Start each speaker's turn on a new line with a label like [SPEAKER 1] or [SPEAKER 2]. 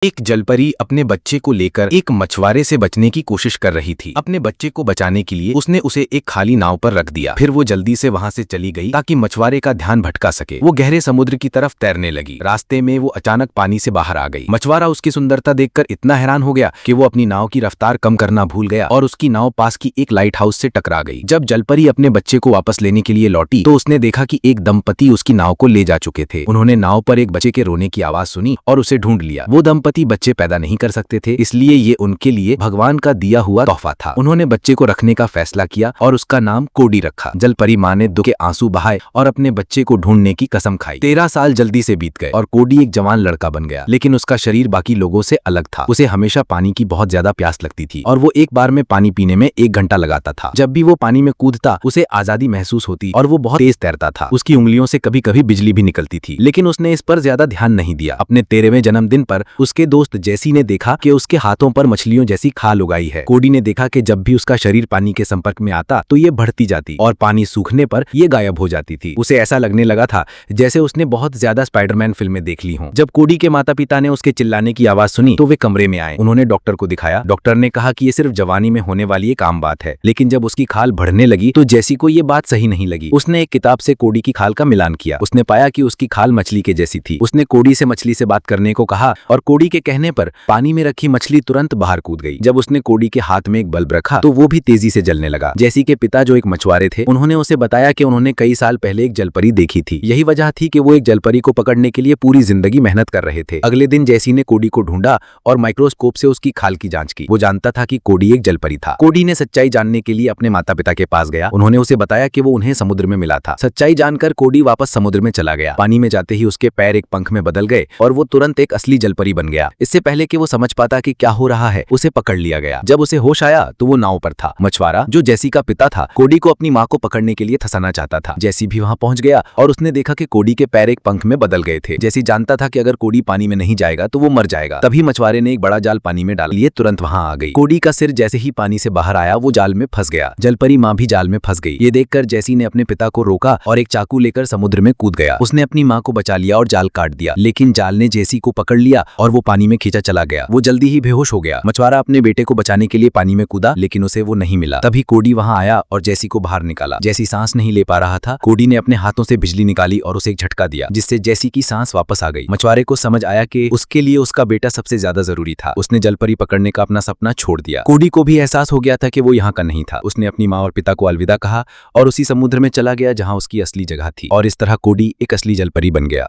[SPEAKER 1] एक जलपरी अपने बच्चे को लेकर एक मछुआरे से बचने की कोशिश कर रही थी। अपने बच्चे को बचाने के लिए उसने उसे एक खाली नाव पर रख दिया। फिर वो जल्दी से वहां से चली गई ताकि मछुआरे का ध्यान भटका सके। वो गहरे समुद्र की तरफ तैरने लगी। रास्ते में वो अचानक पानी से बाहर आ गई। मछुआरा उसकी सुंदरता देखकर इतना हैरान हो गया कि वो अपनी नाव की रफ्तार कम करना भूल गया और उसकी नाव पास की एक लाइट हाउस से टकरा गई। जब जलपरी अपने बच्चे को वापस लेने के लिए लौटी तो उसने देखा कि एक दंपति उसकी नाव को ले जा चुके थे। उन्होंने नाव पर एक बच्चे के रोने की आवाज सुनी और उसे ढूंढ लिया। वो दंपति बच्चे पैदा नहीं कर सकते थे, इसलिए ये उनके लिए भगवान का दिया हुआ तोहफा था। उन्होंने बच्चे को रखने का फैसला किया और उसका नाम कोडी रखा। जलपरी माँ ने दुख के आंसू बहाए और अपने बच्चे को ढूंढने की कसम खाई। 13 साल जल्दी से बीत गए और कोडी एक जवान लड़का बन गया, लेकिन उसका शरीर बाकी लोगों से अलग था। उसे हमेशा पानी की बहुत ज्यादा प्यास लगती थी और वो एक बार में पानी पीने में 1 घंटा लगाता था। जब भी वो पानी में कूदता उसे आजादी महसूस होती और वो बहुत तेज तैरता था। उसकी उंगलियों से कभी कभी बिजली भी निकलती थी, लेकिन उसने इस पर ज्यादा ध्यान नहीं दिया। अपने 13वें जन्मदिन पर उसके दोस्त जैसी ने देखा कि उसके हाथों पर मछलियों जैसी खाल उगाई है। कोडी ने देखा कि जब भी उसका शरीर पानी के संपर्क में आता तो ये बढ़ती जाती और पानी सूखने पर ये गायब हो जाती थी। उसे ऐसा लगने लगा था जैसे उसने बहुत ज्यादा स्पाइडरमैन फिल्में देख ली हों। जब कोडी के माता पिता ने उसके चिल्लाने की आवाज सुनी तो वे कमरे में आए। उन्होंने डॉक्टर को दिखाया। डॉक्टर ने कहा कि ये सिर्फ जवानी में होने वाली एक आम बात है, लेकिन जब उसकी खाल बढ़ने लगी तो जैसी को ये बात सही नहीं लगी। उसने एक किताब से कोडी की खाल का मिलान किया। उसने पाया कि उसकी खाल मछली के जैसी थी। उसने कोडी से मछली से बात करने को कहा और कोडी के कहने पर पानी में रखी मछली तुरंत बाहर कूद गई। जब उसने कोडी के हाथ में एक बल्ब रखा तो वो भी तेजी से जलने लगा। जैसी के पिता जो एक मछुआरे थे, उन्होंने उसे बताया कि उन्होंने कई साल पहले एक जलपरी देखी थी। यही वजह थी कि वो एक जलपरी को पकड़ने के लिए पूरी जिंदगी मेहनत कर रहे थे। अगले दिन जैसी ने कोडी को ढूंढा और माइक्रोस्कोप से उसकी खाल की जांच की। वो जानता था कि कोडी एक जलपरी था। कोडी ने सच्चाई जानने के लिए अपने माता पिता के पास गया। उन्होंने उसे बताया कि वो उन्हें समुद्र में मिला था। सच्चाई जानकर कोडी वापस समुद्र में चला गया। पानी में जाते ही उसके पैर एक पंख में बदल गए और वो तुरंत एक असली जलपरी बन गया। इससे पहले कि वो समझ पाता कि क्या हो रहा है, उसे पकड़ लिया गया। जब उसे होश आया तो वो नाव पर था। मछुआरा जो जैसी का पिता था, कोडी को अपनी माँ को पकड़ने के लिए फंसाना चाहता था। जैसी भी वहां पहुंच गया और उसने देखा कि कोडी के पैर एक पंख में बदल गए थे। जैसी जानता था कि अगर कोडी पानी में नहीं जाएगा तो वो मर जाएगा। तभी मछुआरे ने एक बड़ा जाल पानी में डाल लिए तुरंत वहां आ गई। कोडी का सिर जैसे ही पानी से बाहर आया वो जाल में फंस गया। जलपरी माँ भी जाल में फंस गई। ये देखकर जैसी ने अपने पिता को रोका और एक चाकू लेकर समुद्र में कूद गया। उसने अपनी माँ को बचा लिया और जाल काट दिया, लेकिन जाल ने जैसी को पकड़ लिया और वो पानी में खींचा चला गया। वो जल्दी ही बेहोश हो गया। मछुआरा अपने बेटे को बचाने के लिए पानी में कूदा, लेकिन उसे वो नहीं मिला। तभी कोडी वहां आया और जैसी को बाहर निकाला। जैसी सांस नहीं ले पा रहा था। कोडी ने अपने हाथों से बिजली निकाली और उसे एक झटका दिया, जिससे जैसी की सांस वापस आ गई। मछुआरे को समझ आया कि उसके लिए उसका बेटा सबसे ज्यादा जरूरी था। उसने जलपरी पकड़ने का अपना सपना छोड़ दिया। कोडी को भी एहसास हो गया था कि वो यहाँ का नहीं था। उसने अपनी माँ और पिता को अलविदा कहा और उसी समुद्र में चला गया जहाँ उसकी असली जगह थी। और इस तरह कोडी एक असली जलपरी बन गया।